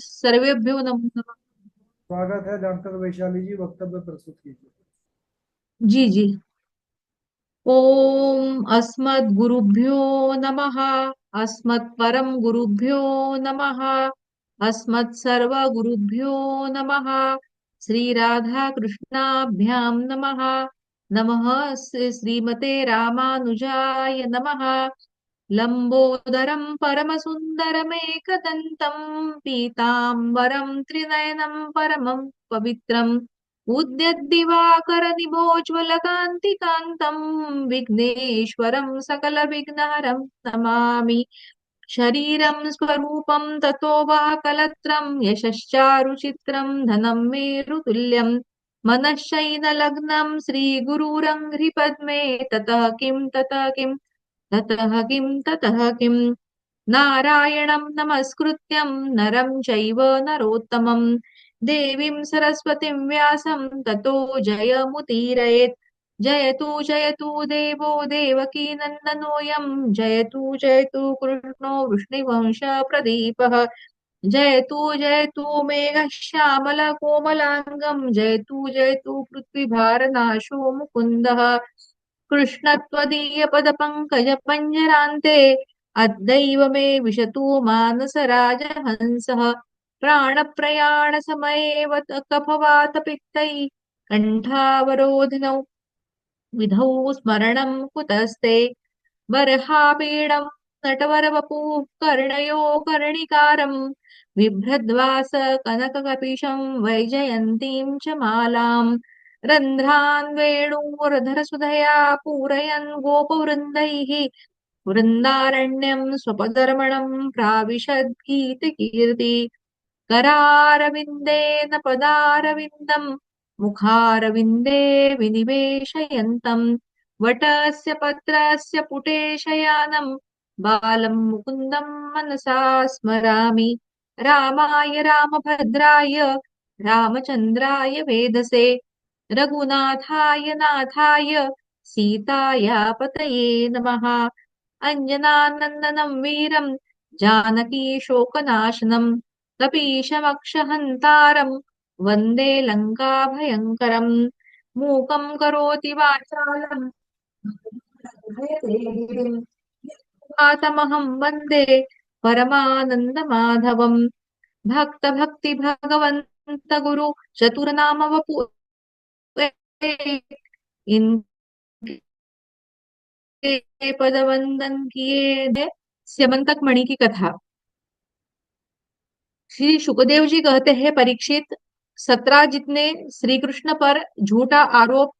सर्वेभ्यो नमो नमः। स्वागत है डॉक्टर वैशाली जी, वक्तव्य प्रस्तुत कीजिए। जी जी। ओम अस्मद्गुरुभ्यो नमः। अस्मत्परम गुरुभ्यो नमः। अस्मत्सर्वगुरुभ्यो नमः। श्री राधा कृष्णाभ्यां नमः। नमः श्रीमते रामानुजाय नमः। लंबोदरं परमसुन्दरमेकदन्तं पीताम्बरं त्रिनयनं परमं पवित्रम् उद्यद्दिवाकरनिभोज्ज्वलकान्तिकान्तं विघ्नेश्वरं सकलविघ्नहरं नमामि। शरीरं स्वरूपं ततो वः कलत्रं यशश्चारुचित्रं धनं मेरुतुल्यं मनश्शयिनलग्नं श्रीगुरुरङ्घ्रिपद्मे ततः किं नारायणं नमस्कृत्यं नरं चैव नरोत्तमं देवीं सरस्वतीं व्यासं ततो जयमुदीरयेत्। जयतु देवो देवकी नन्दनोऽयं जयतु कृष्णो वृष्णिवंशप्रदीपः। जयतु मेघः श्यामलकोमलाङ्गं जयतु पृथ्वीभारनाशो मुकुन्दः। कृष्णत्वदीयपदपङ्कजपञ्जरान्ते अद्यैव मे विशतु मानसराजहंसः। प्राणप्रयाणसमये कफवातपित्तैः कण्ठावरोधिनौ विधौ स्मरणं कुतस्ते। बर्हापीडं नटवरवपुः कर्णयो कर्णिकारं बिभ्रद्वास कनककपिशं वैजयन्तीं च मालाम्। रन्ध्रान् वेणोरधरसुधया पूरयन् गोपवृन्दैः वृन्दारण्यं स्वपदरमणं प्राविशद्गीतकीर्ति। करारविन्देन पदारविन्दम् मुखारविन्दे विनिवेशयन्तम् वटस्य पत्रस्य पुटे शयानं बालं मुकुन्दं मनसा स्मरामि। रामाय रामभद्राय रामचन्द्राय वेधसे रघुनाथाय नाथाय सीताया पतये नमः। अञ्जनानन्दनं वीरं जानकी शोकनाशनं कपीशमक्षहन्तारं वन्दे लङ्काभयङ्करम्। मूकं करोति वाचालं तमहं वन्दे परमानन्दमाधवम्। भक्ति भगवन्त गुरु चतुर्नाम वपु इनके पद वंदन किए दे। स्यमंतक मणि की कथा। श्री शुकदेव जी कहते हैं, परीक्षित, सत्राजित ने श्री कृष्ण पर झूठा आरोप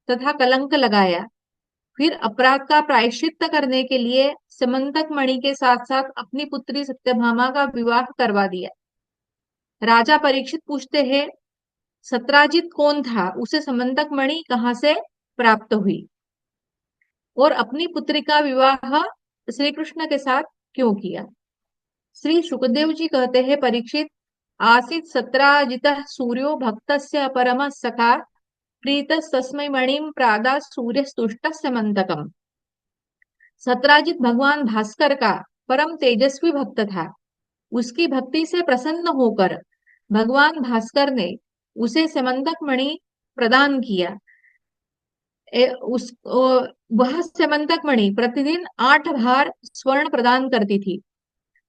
तथा कलंक लगाया। फिर अपराध का प्रायश्चित्त करने के लिए समंतक मणि के साथ साथ अपनी पुत्री सत्यभामा का विवाह करवा दिया। राजा परीक्षित पूछते हैं, सत्राजित कौन था, उसे समंतक मणि कहाँ से प्राप्त हुई और अपनी पुत्री का विवाह श्री कृष्ण के साथ क्यों किया। श्री सुखदेव जी कहते हैं, परीक्षित, आसीत् सत्राजितः सूर्यो भक्तस्य परमः सखा प्रीतस्तस्मै मणिं प्रादात् सूर्यस्तुष्टः समन्तकम्। सत्राजित भगवान भास्कर का परम तेजस्वी भक्त था। उसकी भक्ति से प्रसन्न होकर भगवान भास्कर ने उसे समंतक मणि प्रदान किया। वह समंतक मणि प्रतिदिन 8 भार स्वर्ण प्रदान करती थी।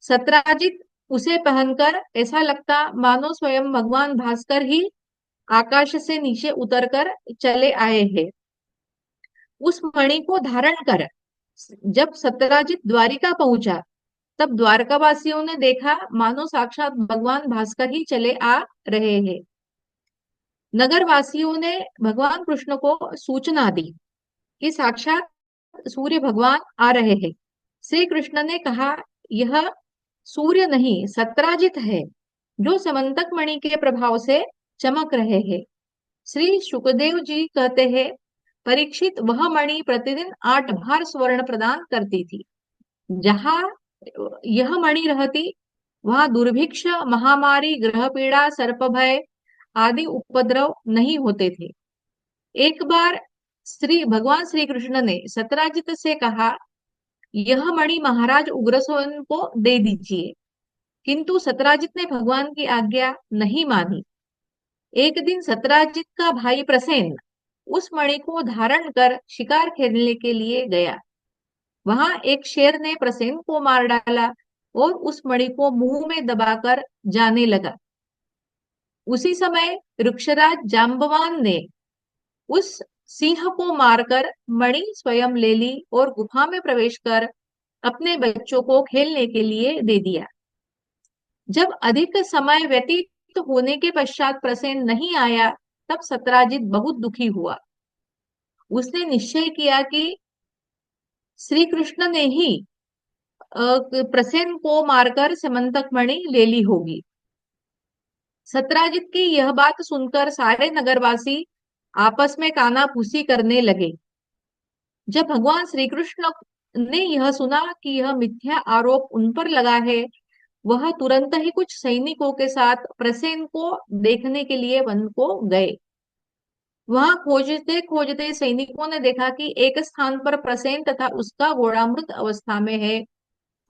सत्राजित उसे पहनकर ऐसा लगता मानो स्वयं भगवान भास्कर ही आकाश से नीचे उतरकर चले आए हैं। उस मणि को धारण कर जब सत्यराजित द्वारिका पहुंचा, तब द्वारकावासियों ने देखा मानो साक्षात भगवान भास्कर ही चले आ रहे हैं। नगर वासियों ने भगवान कृष्ण को सूचना दी कि साक्षात सूर्य भगवान आ रहे हैं। श्री कृष्ण ने कहा, यह सूर्य नहीं सत्राजित है, जो समंतक मणि के प्रभाव से चमक रहे हैं। श्री शुकदेव जी कहते हैं, परीक्षित, वह मणि प्रतिदिन 8 भार स्वर्ण प्रदान करती थी। जहां यह मणि रहती, वहां दुर्भिक्ष, महामारी, ग्रह पीड़ा, सर्प भय आदि उपद्रव नहीं होते थे। एक बार भगवान श्री कृष्ण ने सत्राजित से कहा, यह मणि महाराज उग्रसेन को दे दीजिए। किंतु सत्राजित ने भगवान की आज्ञा नहीं मानी। एक दिन सत्राजित का भाई प्रसेन उस मणि को धारण कर शिकार खेलने के लिए गया। वहां एक शेर ने प्रसेन को मार डाला और उस मणि को मुंह में दबाकर जाने लगा। उसी समय वृक्षराज जाम्बवान ने उस सिंह को मारकर मणि स्वयं ले ली और गुफा में प्रवेश कर अपने बच्चों को खेलने के लिए दे दिया। जब अधिक समय व्यतीत होने के पश्चात प्रसेन नहीं आया, तब सत्राजित बहुत दुखी हुआ। उसने निश्चय किया कि श्री कृष्ण ने ही प्रसेन को मारकर समंतक मणि ले ली होगी। सत्राजित की यह बात सुनकर सारे नगरवासी आपस में कानाफूसी करने लगे। जब भगवान श्री कृष्ण ने यह सुना कि यह मिथ्या आरोप उन पर लगा है, वह तुरंत ही कुछ सैनिकों के साथ प्रसेन को देखने के लिए वन को गए। वहां खोजते खोजते सैनिकों ने देखा कि एक स्थान पर प्रसेन तथा उसका घोड़ा मृत अवस्था में है।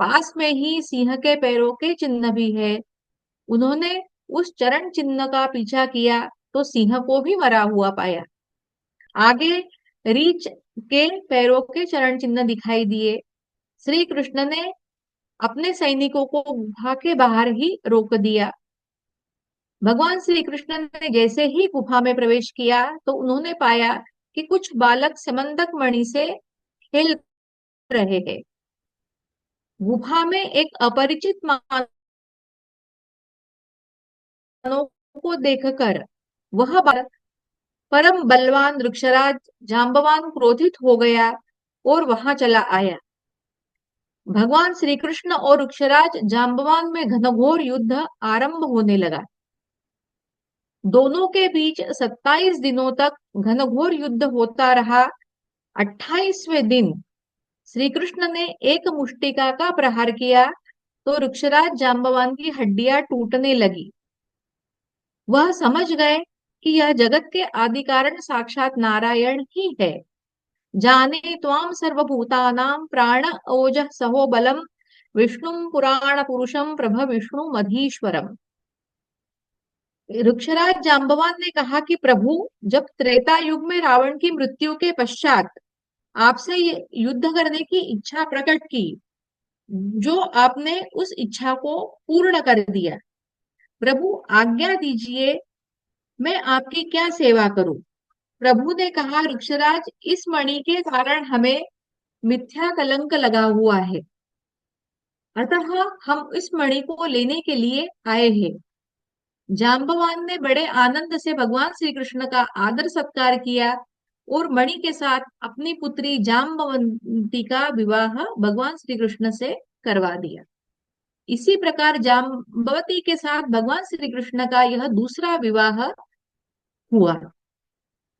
पास में ही सिंह के पैरों के चिन्ह भी है। उन्होंने उस चरण चिन्ह का पीछा किया तो सिंह को भी मरा हुआ पाया। आगे रीछ के पैरों के चरण चिन्ह दिखाई दिए। श्री कृष्ण ने अपने सैनिकों को गुफा के बाहर ही रोक दिया। भगवान श्री कृष्ण ने जैसे ही गुफा में प्रवेश किया तो उन्होंने पाया कि कुछ बालक समंदक मणि से खेल रहे हैं। गुफा में एक अपरिचित मानव को देखकर वह बालक परम बलवान वृक्षराज जांबवान क्रोधित हो गया और वहां चला आया। भगवान श्री कृष्ण और वृक्षराज जांबवान में घनघोर युद्ध आरंभ होने लगा। दोनों के बीच 27 दिनों तक घनघोर युद्ध होता रहा। 28वें दिन श्री कृष्ण ने एक मुष्टिका का प्रहार किया तो वृक्षराज जांबवान की हड्डियां टूटने लगी। वह समझ गए कि यह जगत के आदि कारण साक्षात नारायण ही है। जाने त्वाम सर्वभूतानां प्राण ओजः सहो बलम विष्णुम पुराण पुरुषम प्रभ विष्णु मधीश्वरम। वृक्षराज जांबवान ने कहा कि प्रभु, जब त्रेता युग में रावण की मृत्यु के पश्चात आपसे युद्ध करने की इच्छा प्रकट की, जो आपने उस इच्छा को पूर्ण कर दिया। प्रभु आज्ञा दीजिए, मैं आपकी क्या सेवा करूं। प्रभु ने कहा, वृक्षराज, इस मणि के कारण हमें मिथ्या कलंक लगा हुआ है, अतः हम इस मणि को लेने के लिए आए हैं। जाम्बवान ने बड़े आनंद से भगवान श्री कृष्ण का आदर सत्कार किया और मणि के साथ अपनी पुत्री जाम्बवंती का विवाह भगवान श्री कृष्ण से करवा दिया। इसी प्रकार जाम्बवती के साथ भगवान श्री कृष्ण का यह दूसरा विवाह हुआ।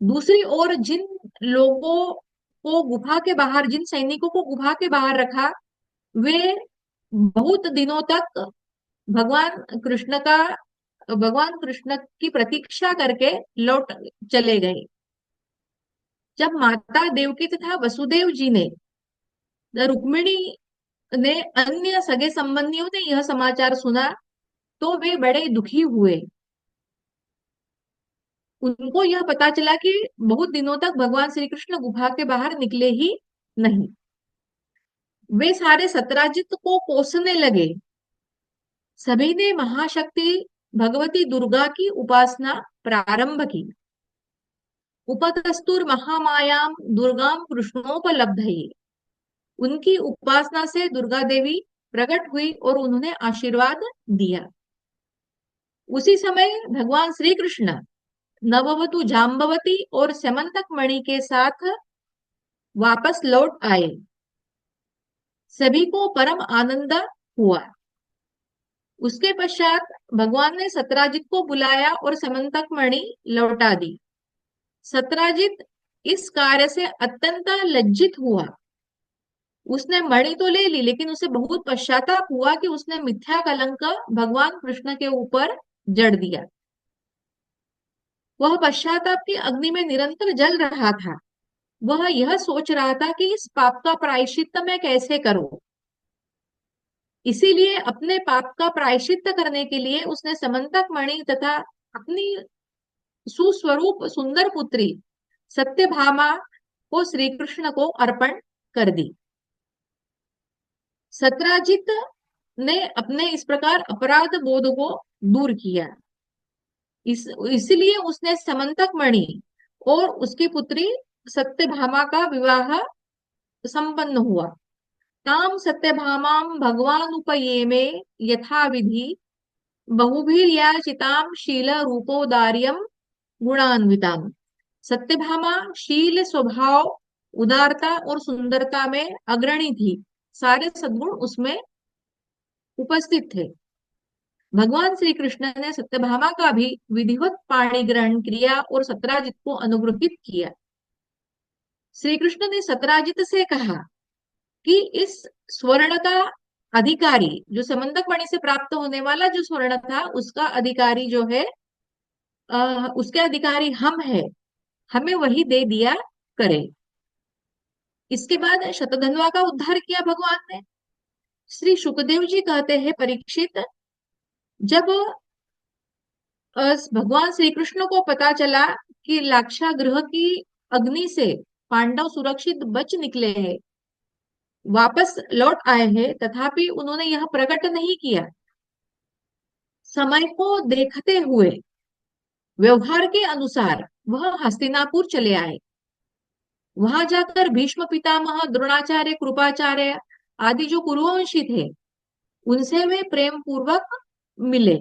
दूसरी ओर जिन सैनिकों को गुफा के बाहर रखा, वे बहुत दिनों तक भगवान कृष्ण का भगवान कृष्ण की प्रतीक्षा करके लौट चले गए। जब माता देवकी तथा वसुदेव जी ने रुक्मिणी ने अन्य सगे संबंधियों ने यह समाचार सुना तो वे बड़े दुखी हुए। उनको यह पता चला कि बहुत दिनों तक भगवान श्री कृष्ण गुफा के बाहर निकले ही नहीं। वे सारे सत्राजित को कोसने लगे। सभी ने महाशक्ति भगवती दुर्गा की उपासना प्रारंभ की। उपतस्तुर महामायाम दुर्गाम कृष्णोपलब्धये। उनकी उपासना से दुर्गा देवी प्रकट हुई और उन्होंने आशीर्वाद दिया। उसी समय भगवान श्री कृष्ण नववधु जाम्बवती और समंतक मणि के साथ वापस लौट आए। सभी को परम आनंद हुआ। उसके पश्चात भगवान ने सत्राजित को बुलाया और समंतक मणि लौटा दी। सत्राजित इस कार्य से अत्यंत लज्जित हुआ। उसने मणि तो ले ली, लेकिन उसे बहुत पश्चाताप हुआ कि उसने मिथ्या कलंक भगवान कृष्ण के ऊपर जड़ दिया। वह पश्चाताप की अग्नि में निरंतर जल रहा था। वह यह सोच रहा था कि इस पाप का प्रायश्चित्त मैं कैसे करूं। इसीलिए अपने पाप का प्रायश्चित्त करने के लिए उसने समंतक मणि तथा अपनी सुस्वरूप सुंदर पुत्री सत्यभामा को श्री कृष्ण को अर्पण कर दी। सत्राजित ने अपने इस प्रकार अपराध बोध को दूर किया। इसलिए उसने समंतक मणि और उसकी पुत्री सत्यभामा का विवाह संपन्न हुआ। ताम सत्यभामाम भगवान उपयेमे यथा विधि बहुभिर्याचिताम शील रूपोदार्यम गुणान्विताम। सत्यभामा शील स्वभाव उदारता और सुंदरता में अग्रणी थी। सारे सद्गुण उसमें उपस्थित थे। भगवान श्री कृष्ण ने सत्यभामा का भी विधिवत पाणी ग्रहण किया और सत्राजित को अनुग्रहित किया। श्री कृष्ण ने सत्राजित से कहा कि इस स्वर्ण का अधिकारी, जो समंदक मणि से प्राप्त होने वाला जो स्वर्ण था, उसका अधिकारी जो है, उसके अधिकारी हम है, हमें वही दे दिया करे। इसके बाद शतधन्वा का उद्धार किया भगवान ने। श्री सुखदेव जी कहते हैं, परीक्षित, जब भगवान श्री कृष्ण को पता चला कि लाक्षागृह की अग्नि से पांडव सुरक्षित बच निकले हैं, वापस लौट आए हैं, तथापि उन्होंने यह प्रकट नहीं किया। समय को देखते हुए व्यवहार के अनुसार वह हस्तिनापुर चले आए। वहां जाकर भीष्म पितामह, द्रोणाचार्य, कृपाचार्य आदि जो कुरुवंशी थे, उनसे वे प्रेम पूर्वक मिले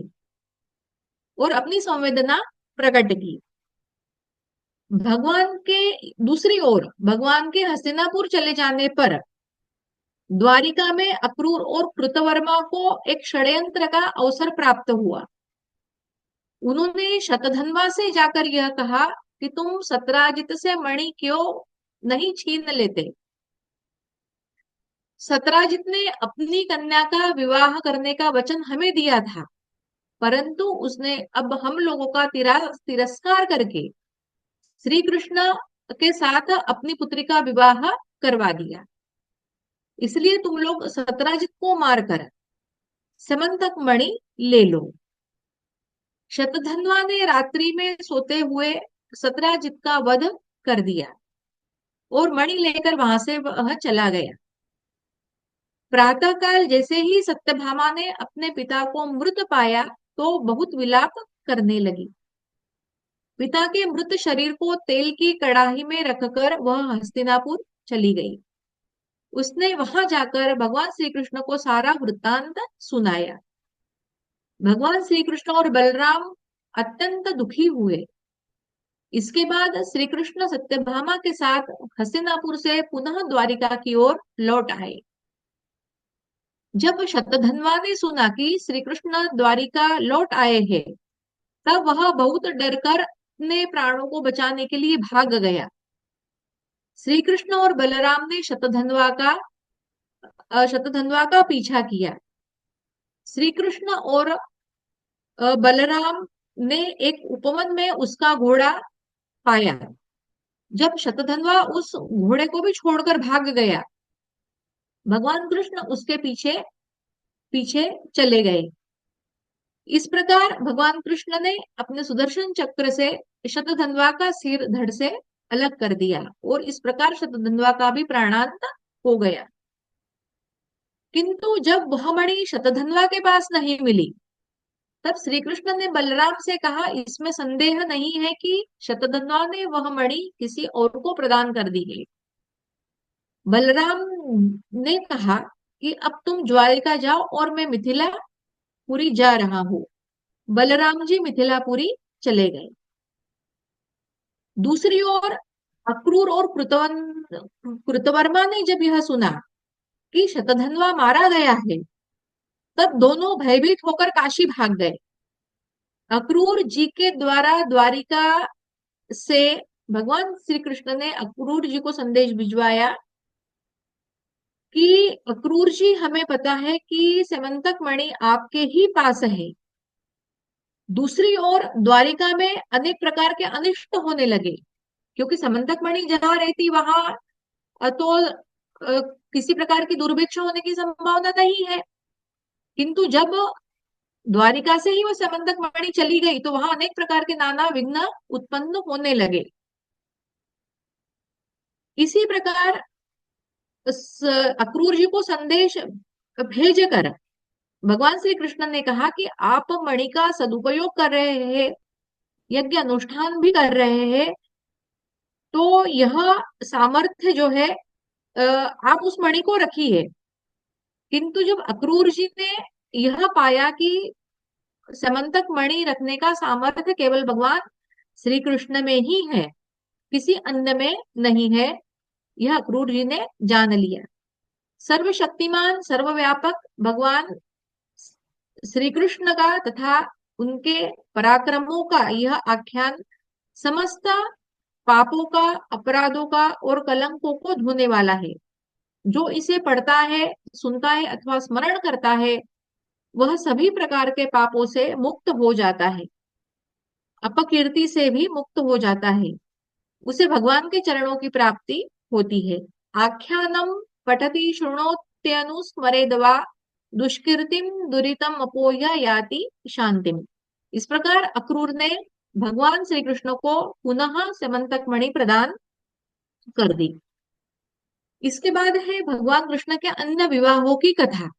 और अपनी संवेदना प्रकट की। भगवान के दूसरी ओर भगवान के हस्तिनापुर चले जाने पर द्वारिका में अक्रूर और कृतवर्मा को एक षड्यंत्र का अवसर प्राप्त हुआ। उन्होंने शतधन्वा से जाकर यह कहा कि तुम सत्राजित से मणि क्यों नहीं छीन लेते। सत्राजित ने अपनी कन्या का विवाह करने का वचन हमें दिया था, परंतु उसने अब हम लोगों का तिरस्कार करके श्री कृष्ण के साथ अपनी पुत्री का विवाह करवा दिया। इसलिए तुम लोग सत्राजित को मारकर समंतक मणि ले लो। शतधन्वा ने रात्रि में सोते हुए सत्राजित का वध कर दिया और मणि लेकर वहां से वह चला गया। प्रातःकाल जैसे ही सत्यभामा ने अपने पिता को मृत पाया तो बहुत विलाप करने लगी। पिता के मृत शरीर को तेल की कड़ाही में रखकर वह हस्तिनापुर चली गई। उसने वहां जाकर भगवान श्री कृष्ण को सारा वृत्तांत सुनाया। भगवान श्री कृष्ण और बलराम अत्यंत दुखी हुए। इसके बाद श्री कृष्ण सत्यभामा के साथ हस्तिनापुर से पुनः द्वारिका की ओर लौट आए। जब शतधन्वा ने सुना कि श्री कृष्ण द्वारिका लौट आए हैं, तब वह बहुत डरकर अपने प्राणों को बचाने के लिए भाग गया। श्री कृष्ण और बलराम ने शतधन्वा का पीछा किया। श्री कृष्ण और बलराम ने एक उपवन में उसका घोड़ा पाया। जब शतधन्वा उस घोड़े को भी छोड़कर भाग गया, भगवान कृष्ण उसके पीछे पीछे चले गए। इस प्रकार भगवान कृष्ण ने अपने सुदर्शन चक्र से शतधन्वा का सिर धड़ से अलग कर दिया और इस प्रकार शतधन्वा का भी प्राणांत हो गया। किंतु जब वह मणि शतधन्वा के पास नहीं मिली, तब श्री कृष्ण ने बलराम से कहा, इसमें संदेह नहीं है कि शतधन्वा ने वह मणि किसी और को प्रदान कर दी है। बलराम ने कहा कि अब तुम द्वारिका जाओ और मैं मिथिलापुरी जा रहा हूं। बलराम जी मिथिलापुरी चले गए। दूसरी ओर अक्रूर और कृतवर्मा ने जब यह सुना कि शतधन्वा मारा गया है, तब दोनों भयभीत होकर काशी भाग गए। अक्रूर जी के द्वारा द्वारिका से भगवान श्री कृष्ण ने अक्रूर जी को संदेश भिजवाया कि अक्रूर जी, हमें पता है कि समंतक मणि आपके ही पास है। दूसरी ओर द्वारिका में अनेक प्रकार के अनिष्ट होने लगे, क्योंकि समंतक मणि जहां रहती वहां तो किसी प्रकार की दुर्भिक्ष होने की संभावना नहीं है। किंतु जब द्वारिका से ही वो समंतक मणि चली गई तो वहां अनेक प्रकार के नाना विघ्न उत्पन्न होने लगे। इसी प्रकार अक्रूर जी को संदेश भेजकर भगवान श्री कृष्ण ने कहा कि आप मणि का सदुपयोग कर रहे हैं, यज्ञ अनुष्ठान भी कर रहे हैं, तो यह सामर्थ्य जो है आप उस मणि को रखिए। किंतु जब अक्रूर जी ने यह पाया कि समंतक मणि रखने का सामर्थ्य केवल भगवान श्री कृष्ण में ही है, किसी अन्य में नहीं है, यह अक्रूर जी ने जान लिया। सर्वशक्तिमान सर्वव्यापक भगवान श्री कृष्ण का तथा उनके पराक्रमों का यह आख्यान समस्त पापों का, अपराधों का और कलंकों को धोने वाला है। जो इसे पढ़ता है, सुनता है अथवा स्मरण करता है, वह सभी प्रकार के पापों से मुक्त हो जाता है, अपकीर्ति से भी मुक्त हो जाता है, उसे भगवान के चरणों की प्राप्ति होती है। आख्यानम पठति शृणोत्यनुस्मरेद्वा दुष्कीर्तिम दुरितम अपोह्य याति शांतिम। इस प्रकार अक्रूर ने भगवान श्री कृष्ण को पुनः समंतक मणि प्रदान कर दी। इसके बाद है भगवान कृष्ण के अन्य विवाहों की कथा।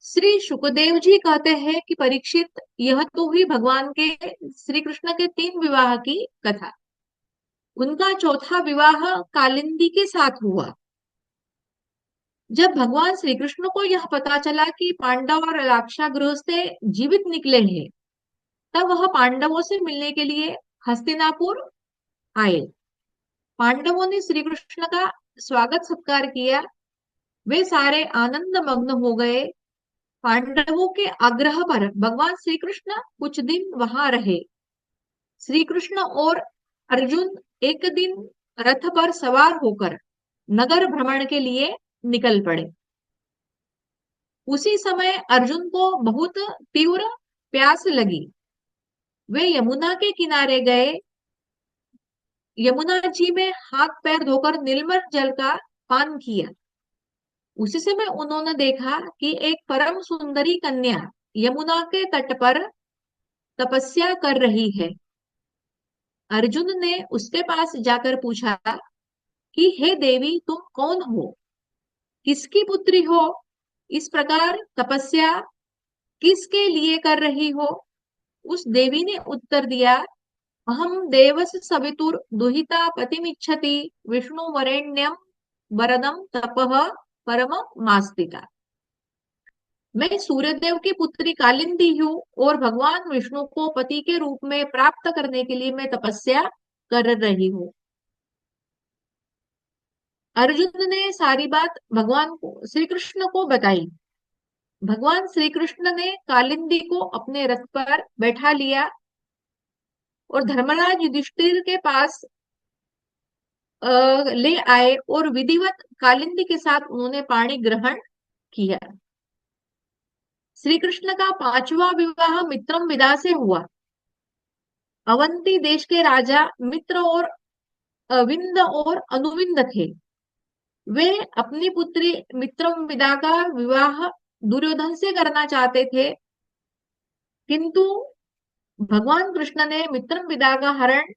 श्री सुखदेव जी कहते हैं कि परीक्षित, यह तो हुई भगवान के श्री कृष्ण के 3 विवाह की कथा। उनका चौथा विवाह कालिंदी के साथ हुआ। जब भगवान श्री कृष्ण को यह पता चला कि पांडव और लाक्षागृह से जीवित निकले हैं, तब वह पांडवों से मिलने के लिए हस्तिनापुर आए। पांडवों ने श्री कृष्ण का स्वागत सत्कार किया। वे सारे आनंद मग्न हो गए। पांडवों के आग्रह पर भगवान श्री कृष्ण कुछ दिन वहां रहे। श्री कृष्ण और अर्जुन एक दिन रथ पर सवार होकर नगर भ्रमण के लिए निकल पड़े। उसी समय अर्जुन को बहुत तीव्र प्यास लगी। वे यमुना के किनारे गए। यमुना जी में हाथ पैर धोकर निर्मल जल का पान किया। उसी समय उन्होंने देखा कि एक परम सुंदरी कन्या यमुना के तट पर तपस्या कर रही है। अर्जुन ने उसके पास जाकर पूछा कि हे देवी, तुम कौन हो, किसकी पुत्री हो, इस प्रकार तपस्या किसके लिए कर रही हो। उस देवी ने उत्तर दिया, अहम देवस सवितुर दुहिता पतिमिच्छति विष्णु वरेण्यम वरदम तपः परम मास्तिका। मैं सूर्यदेव की पुत्री कालिंदी हूँ और भगवान विष्णु को पति के रूप में प्राप्त करने के लिए मैं तपस्या कर रही हूँ। अर्जुन ने सारी बात भगवान को श्री कृष्ण को बताई। भगवान श्री कृष्ण ने कालिंदी को अपने रथ पर बैठा लिया और धर्मराज युधिष्ठिर के पास ले आए और विधिवत कालिंदी के साथ उन्होंने पाणी ग्रहण किया। श्री कृष्ण का 5वां विवाह मित्रम विदा से हुआ। अवंती देश के राजा मित्र और अविंद और अनुविंद थे। वे अपनी पुत्री मित्रम विदा का विवाह दुर्योधन से करना चाहते थे, किंतु भगवान कृष्ण ने मित्रम विदा का हरण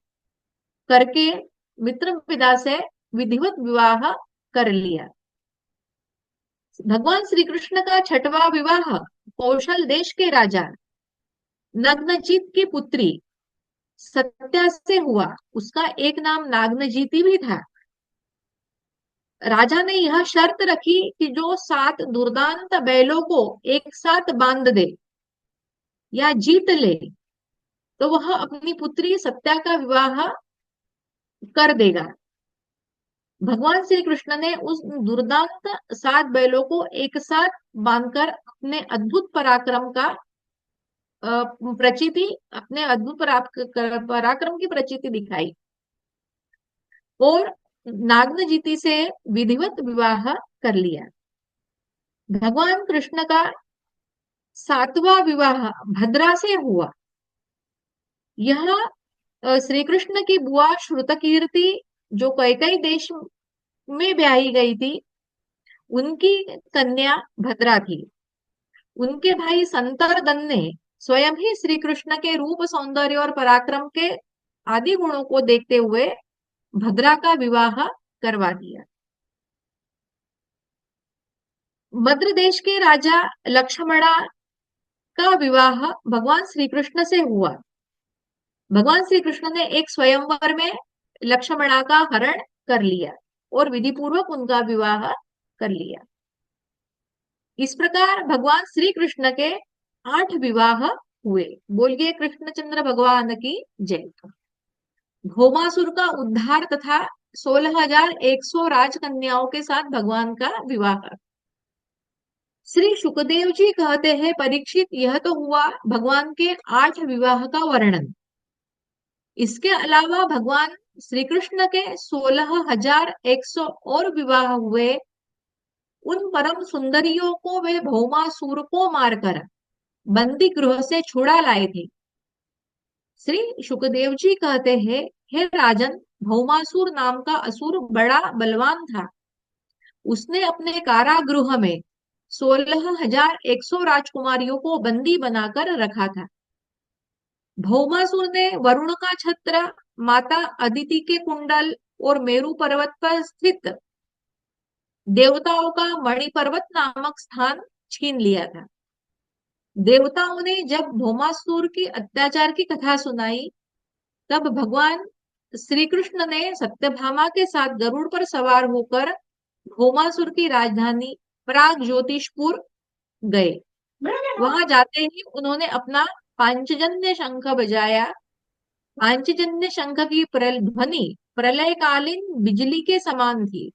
करके मित्रम विदा से विधिवत विवाह कर लिया। भगवान श्री कृष्ण का 6वां विवाह कौशल देश के राजा नग्नजीत की पुत्री सत्या से हुआ। उसका एक नाम नागनजीती भी था। राजा ने यह शर्त रखी कि जो 7 दुर्दांत बैलों को एक साथ बांध दे या जीत ले, तो वह अपनी पुत्री सत्या का विवाह कर देगा। भगवान श्री कृष्ण ने उस दुर्दांत 7 बैलों को एक साथ बांधकर अपने अद्भुत पराक्रम का प्रचिति अपने अद्भुत पराक्रम की प्रचिति दिखाई और नागनजीती से विधिवत विवाह कर लिया। भगवान कृष्ण का 7वां विवाह भद्रा से हुआ। यह श्री कृष्ण की बुआ श्रुतकीर्ति, जो कैकेयी देश में ब्याही गई थी, उनकी कन्या भद्रा थी। उनके भाई संतरदन ने स्वयं ही श्री कृष्ण के रूप, सौंदर्य और पराक्रम के आदि गुणों को देखते हुए भद्रा का विवाह करवा दिया। मद्र देश के राजा लक्ष्मणा का विवाह भगवान श्री कृष्ण से हुआ। भगवान श्री कृष्ण ने एक स्वयंवर में लक्ष्मणा का हरण कर लिया और विधि पूर्वक उनका विवाह कर लिया। इस प्रकार भगवान श्री कृष्ण के 8 विवाह हुए। बोलिए कृष्णचंद्र भगवान की जय। भौमासुर का उद्धार तथा 16,100 राजकन्याओं के साथ भगवान का विवाह। श्री सुखदेव जी कहते हैं, परीक्षित, यह तो हुआ भगवान के 8 विवाह का वर्णन। इसके अलावा भगवान श्री कृष्ण के 16,100 और विवाह हुए। उन परम सुंदरियों को वे भौमासुर को मारकर बंदी गृह से छुड़ा लाए थे। श्री सुखदेव जी कहते हैं, हे राजन, भौमासुर नाम का असुर बड़ा बलवान था। उसने अपने कारागृह में 16,100 राजकुमारियों को बंदी बनाकर रखा था। भौमासुर ने वरुण का छत्र, माता अदिति के कुंडल और मेरु पर्वत पर स्थित देवताओं का मणि पर्वत नामक स्थान छीन लिया था। देवताओं ने जब भौमासुर की अत्याचार की कथा सुनाई, तब भगवान श्री कृष्ण ने सत्यभामा के साथ गरुड़ पर सवार होकर भौमासुर की राजधानी प्राग ज्योतिषपुर गए। वहां जाते ही उन्होंने अपना पांचजन्य शंख बजाया। पांचजन्य शंख की ध्वनि प्रलयकालीन बिजली के समान थी।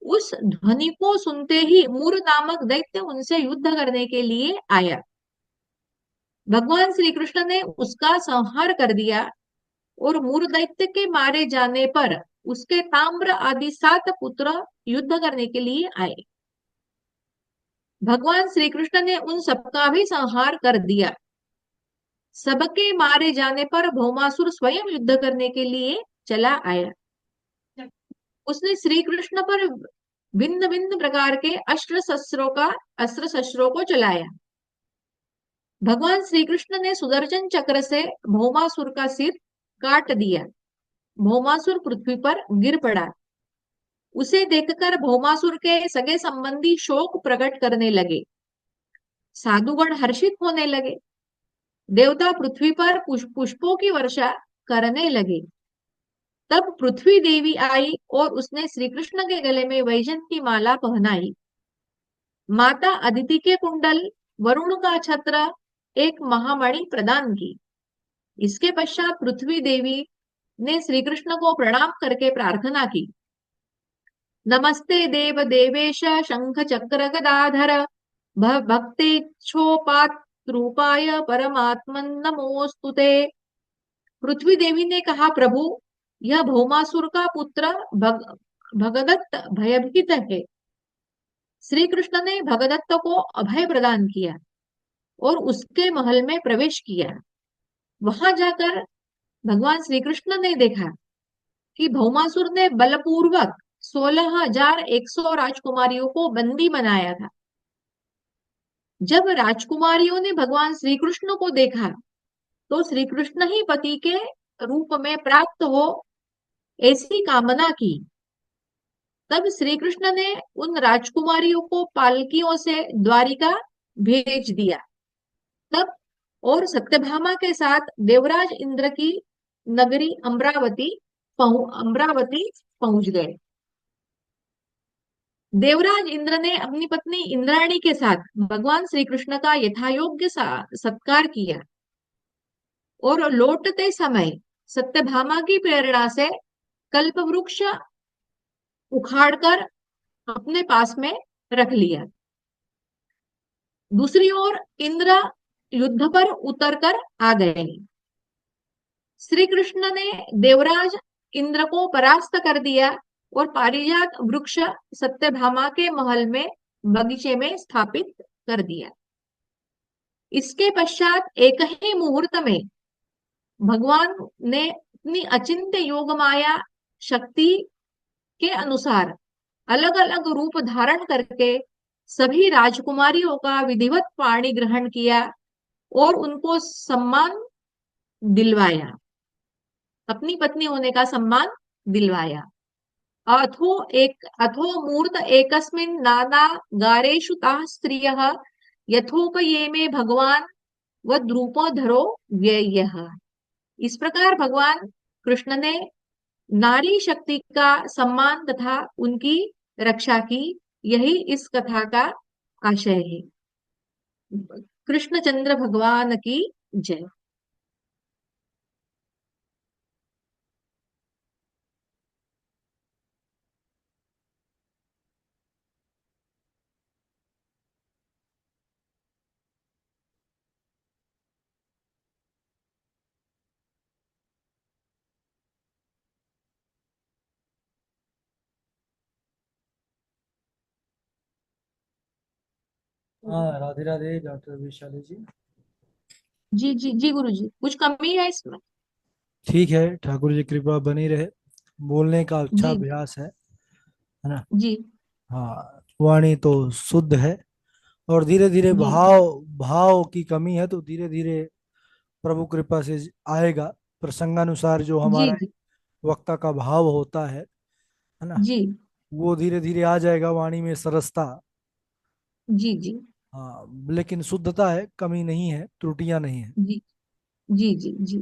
उस ध्वनि को सुनते ही मूर नामक दैत्य उनसे युद्ध करने के लिए आया। भगवान श्री कृष्ण ने उसका संहार कर दिया और मूर दैत्य के मारे जाने पर उसके ताम्र आदि 7 पुत्र युद्ध करने के लिए आए। भगवान श्री कृष्ण ने उन सबका भी संहार कर दिया। सबके मारे जाने पर भौमासुर स्वयं युद्ध करने के लिए चला आया। उसने श्री कृष्ण पर भिन्न भिन्न प्रकार के अस्त्र शस्त्रों को चलाया। भगवान श्री कृष्ण ने सुदर्शन चक्र से भौमासुर का सिर काट दिया। भौमासुर पृथ्वी पर गिर पड़ा। उसे देखकर भौमासुर के सगे संबंधी शोक प्रकट करने लगे। साधुगण हर्षित होने लगे। देवता पृथ्वी पर पुष्पों की वर्षा करने लगे। तब पृथ्वी देवी आई और उसने श्री कृष्ण के गले में वैजयंती माला पहनाई। माता अदिति के कुंडल, वरुण का छत्र, एक महामणि प्रदान की। इसके पश्चात पृथ्वी देवी ने श्री कृष्ण को प्रणाम करके प्रार्थना की, नमस्ते देव देवेश शंख चक्र गदाधर भक्तेच्छोपात्रूपाय परमात्मन नमोस्तुते। पृथ्वी देवी ने कहा, प्रभु, यह भौमासुर का पुत्र भगदत्त भयभीत है। श्री कृष्ण ने भगदत्त को अभय प्रदान किया और उसके महल में प्रवेश किया। वहां जाकर भगवान श्री कृष्ण ने देखा कि भौमासुर ने बलपूर्वक 16,100 राजकुमारियों को बंदी बनाया था। जब राजकुमारियों ने भगवान श्री कृष्ण को देखा तो श्री कृष्ण ही पति के रूप में प्राप्त हो ऐसी कामना की। तब श्री कृष्ण ने उन राजकुमारियों को पालकियों से द्वारिका भेज दिया। तब और सत्यभामा के साथ देवराज इंद्र की नगरी अमरावती पहुंच गए। देवराज इंद्र ने अपनी पत्नी इंद्राणी के साथ भगवान श्री कृष्ण का यथायोग्य सत्कार किया और लौटते समय सत्यभामा की प्रेरणा से कल्प वृक्ष उखाड़कर अपने पास में रख लिया। दूसरी ओर इंद्र युद्ध पर उतरकर आ गए। श्री कृष्ण ने देवराज इंद्र को परास्त कर दिया और पारिजात वृक्ष सत्यभामा के महल में बगीचे में स्थापित कर दिया। इसके पश्चात एक ही मुहूर्त में भगवान ने अपनी अचिंत्य योग माया शक्ति के अनुसार अलग अलग रूप धारण करके सभी राजकुमारियों का विधिवत पाणी ग्रहण किया और उनको सम्मान दिलवाया, अपनी पत्नी होने का सम्मान दिलवाया। अथो मूर्त एकस्मिन् नाना गारेषु ताः स्त्रियः यथोपयेमे भगवान वद्रूपोधरो व्ययः। इस प्रकार भगवान कृष्ण ने नारी शक्ति का सम्मान तथा उनकी रक्षा की। यही इस कथा का आशय है। कृष्णचंद्र भगवान की जय। हाँ, राधे राधे डॉक्टर वैशाली जी। जी जी जी गुरु जी, कुछ कमी है इसमें? ठीक है, ठाकुर जी कृपा बनी रहे। बोलने का अच्छा जी अभ्यास है ना। जी हाँ, वाणी तो शुद्ध है। और धीरे धीरे जी भाव भाव की कमी है, तो धीरे धीरे प्रभु कृपा से आएगा। प्रसंगानुसार जो जी हमारा जी वक्ता का भाव होता है ना, जी वो धीरे धीरे आ जाएगा वाणी में सरसता। जी जी हाँ, लेकिन शुद्धता है, कमी नहीं है, त्रुटियां नहीं है। जी जी जी जी